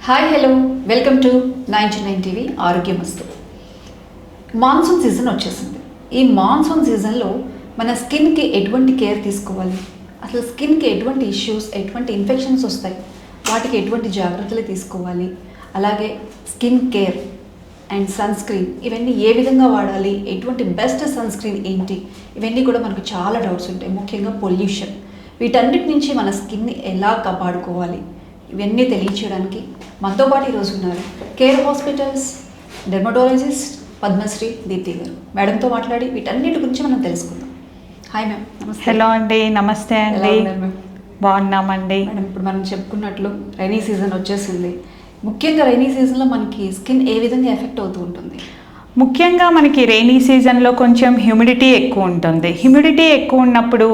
Hi hello welcome to 99 TV Arogyamastu. Monsoon season వచ్చేసింది. ఈ monsoon సీజన్లో మన స్కిన్కి ఎటువంటి కేర్ తీసుకోవాలి, అసలు స్కిన్కి ఎటువంటి ఇష్యూస్, ఎటువంటి ఇన్ఫెక్షన్స్ వస్తాయి, వాటికి ఎటువంటి జాగ్రత్తలు తీసుకోవాలి, అలాగే skin care and sunscreen ఇవన్నీ ఏ విధంగా వాడాలి, ఎటువంటి బెస్ట్ సన్ స్క్రీన్ ఏంటి, ఇవన్నీ కూడా మనకు చాలా డౌట్స్ ఉంటాయి. ముఖ్యంగా పొల్యూషన్, వీటన్నిటి నుంచి మన స్కిన్ని ఎలా కాపాడుకోవాలి, ఇవన్నీ తెలియచేయడానికి మనతో పాటు ఈరోజు ఉన్నారు Care Hospitals dermatologist Padmashri Deepti గారు. మేడంతో మాట్లాడి వీటన్నిటి గురించి మనం తెలుసుకుందాం. Hi ma'am. నమస్తే. హలో అండి. నమస్తే అండి. బాగున్నామండి మేడం. ఇప్పుడు మనం చెప్పుకున్నట్లు రైనీ సీజన్ వచ్చేసింది. ముఖ్యంగా రైనీ సీజన్లో మనకి స్కిన్ ఏ విధంగా ఎఫెక్ట్ అవుతూ ఉంటుంది? ముఖ్యంగా మనకి రెయినీ సీజన్లో కొంచెం హ్యూమిడిటీ ఎక్కువ ఉంటుంది. హ్యూమిడిటీ ఎక్కువ ఉన్నప్పుడు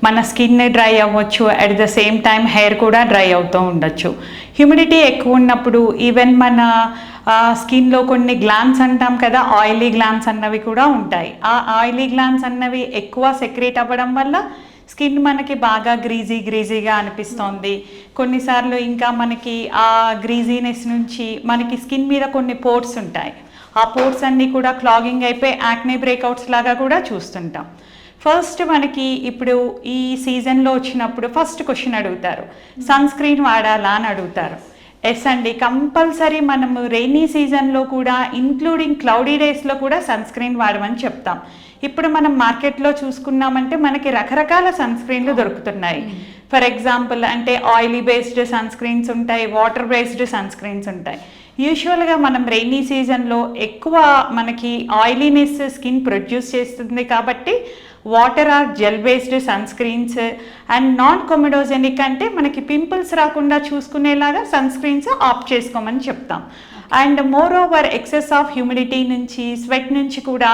మన స్కిన్ డ్రై అవ్వచ్చు, at the same time hair కూడా డ్రై అవుతూ ఉండొచ్చు. హ్యూమిడిటీ ఎక్కువ ఉన్నప్పుడు ఈవెన్ మన స్కిన్లో కొన్ని గ్లాండ్స్ అంటాం కదా, ఆయిలీ గ్లాండ్స్ అన్నవి కూడా ఉంటాయి. ఆ ఆయిలీ గ్లాండ్స్ అన్నవి ఎక్కువ సెక్రేట్ అవ్వడం వల్ల స్కిన్ మనకి బాగా గ్రీజీగా అనిపిస్తుంది. కొన్నిసార్లు ఇంకా మనకి ఆ గ్రీజీనెస్ నుంచి మనకి స్కిన్ మీద కొన్ని పోర్స్ ఉంటాయి. ఆ పోర్స్ అన్నీ కూడా క్లాగింగ్ అయిపోయి యాక్నే బ్రేక్అవుట్స్ లాగా కూడా చూస్తుంటాం. ఫస్ట్ మనకి ఇప్పుడు ఈ సీజన్లో వచ్చినప్పుడు ఫస్ట్ క్వశ్చన్ అడుగుతారు, సన్ స్క్రీన్ వాడాలా అని అడుగుతారు. ఎస్ అండి, కంపల్సరీ మనము రెయినీ సీజన్లో కూడా ఇంక్లూడింగ్ క్లౌడీ డేస్లో కూడా సన్ స్క్రీన్ వాడమని చెప్తాం. ఇప్పుడు మనం మార్కెట్లో చూసుకున్నామంటే మనకి రకరకాల సన్ స్క్రీన్లు దొరుకుతున్నాయి. ఫర్ ఎగ్జాంపుల్ అంటే ఆయిలీ బేస్డ్ సన్ స్క్రీన్స్ ఉంటాయి, వాటర్ బేస్డ్ సన్ స్క్రీన్స్ ఉంటాయి. యూజువల్గా మనం రెయినీ సీజన్లో ఎక్కువ మనకి ఆయిలీనెస్ స్కిన్ ప్రొడ్యూస్ చేస్తుంది కాబట్టి water or gel based sunscreens and non comedogenic అంటే మనకి పింపుల్స్ రాకుండా చూసుకునేలాగా సన్ స్క్రీన్స్ ఆఫ్ చేసుకోమని చెప్తాం. And more over excess of humidity నుంచి, స్వెట్ నుంచి కూడా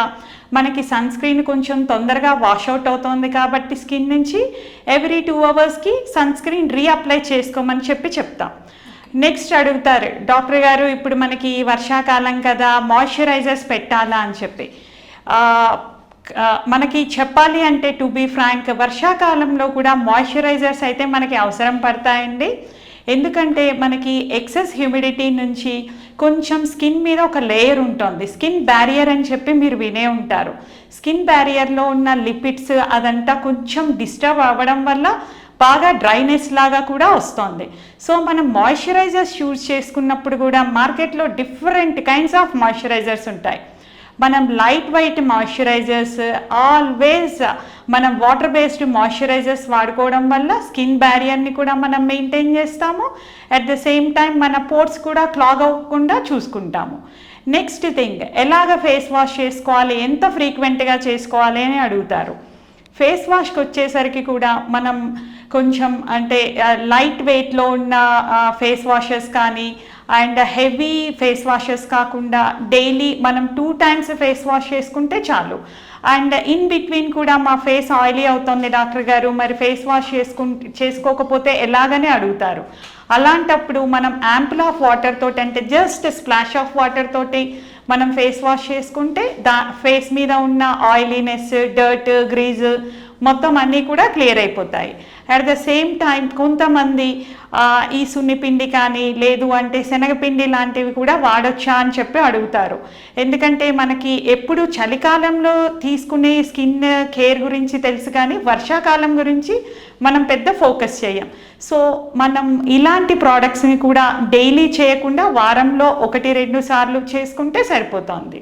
మనకి సన్ స్క్రీన్ కొంచెం తొందరగా వాష్అవుట్ అవుతుంది కాబట్టి స్కిన్ నుంచి ఎవ్రీ 2 అవర్స్కి సన్ స్క్రీన్ రీఅప్లై చేసుకోమని చెప్తాం. నెక్స్ట్ అడుగుతారు, డాక్టర్ గారు ఇప్పుడు మనకి వర్షాకాలం కదా మాయిశ్చరైజర్స్ పెట్టాలా అని చెప్పి. మనకి చెప్పాలి అంటే టు బీ ఫ్రాంక్, వర్షాకాలంలో కూడా మాయిశ్చరైజర్స్ అయితే మనకి అవసరం పడతాయండి. ఎందుకంటే మనకి ఎక్సెస్ హ్యూమిడిటీ నుంచి కొంచెం స్కిన్ మీద ఒక లేయర్ ఉంటుంది, స్కిన్ బ్యారియర్ అని చెప్పి మీరు వినే ఉంటారు. స్కిన్ బ్యారియర్లో ఉన్న లిపిడ్స్ అదంతా కొంచెం డిస్టర్బ్ అవ్వడం వల్ల బాగా డ్రైనెస్ లాగా కూడా వస్తుంది. సో మనం మాయిశ్చరైజర్స్ యూజ్ చేసుకున్నప్పుడు కూడా మార్కెట్లో డిఫరెంట్ కైండ్స్ ఆఫ్ మాయిశ్చరైజర్స్ ఉంటాయి. మనం లైట్ వెయిట్ మాయిశ్చరైజర్స్, ఆల్వేస్ మనం వాటర్ బేస్డ్ మాయిశ్చరైజర్స్ వాడుకోవడం వల్ల స్కిన్ బ్యారియర్ని కూడా మనం మెయింటైన్ చేస్తాము. అట్ ద సేమ్ టైం మన పోర్స్ కూడా క్లాగ్ అవ్వకుండా చూసుకుంటాము. నెక్స్ట్ థింగ్, ఎలాగ ఫేస్ వాష్ చేసుకోవాలి, ఎంత ఫ్రీక్వెంట్గా చేసుకోవాలి అని అడుగుతారు. ఫేస్ వాష్కి వచ్చేసరికి కూడా మనం కొంచెం అంటే లైట్ వెయిట్లో ఉన్న ఫేస్ వాషెస్ కానీ అండ్ హెవీ ఫేస్ వాషెస్ కాకుండా డైలీ మనం 2 times ఫేస్ వాష్ చేసుకుంటే చాలు. అండ్ ఇన్ బిట్వీన్ కూడా మా ఫేస్ ఆయిలీ అవుతుంది డాక్టర్ గారు, మరి ఫేస్ వాష్ చేసుకోకపోతే ఎలాగని అడుగుతారు. అలాంటప్పుడు మనం యాంపుల్ ఆఫ్ వాటర్ తోటి అంటే జస్ట్ స్ప్లాష్ ఆఫ్ వాటర్ తోటి మనం ఫేస్ వాష్ చేసుకుంటే ఫేస్ మీద ఉన్న ఆయిలీనెస్, డర్ట్, గ్రీజ్ మొత్తం అన్నీ కూడా క్లియర్ అయిపోతాయి. అట్ ద సేమ్ టైం కొంతమంది ఈ సున్నిపిండి కానీ లేదు అంటే శనగపిండి లాంటివి కూడా వాడొచ్చా అని చెప్పి అడుగుతారు. ఎందుకంటే మనకి ఎప్పుడు చలికాలంలో తీసుకునే స్కిన్ కేర్ గురించి తెలుసు కానీ వర్షాకాలం గురించి మనం పెద్ద ఫోకస్ చేయం. సో మనం ఇలాంటి ప్రోడక్ట్స్ని కూడా డైలీ చేయకుండా వారంలో 1-2 సార్లు చేసుకుంటే సరిపోతుంది.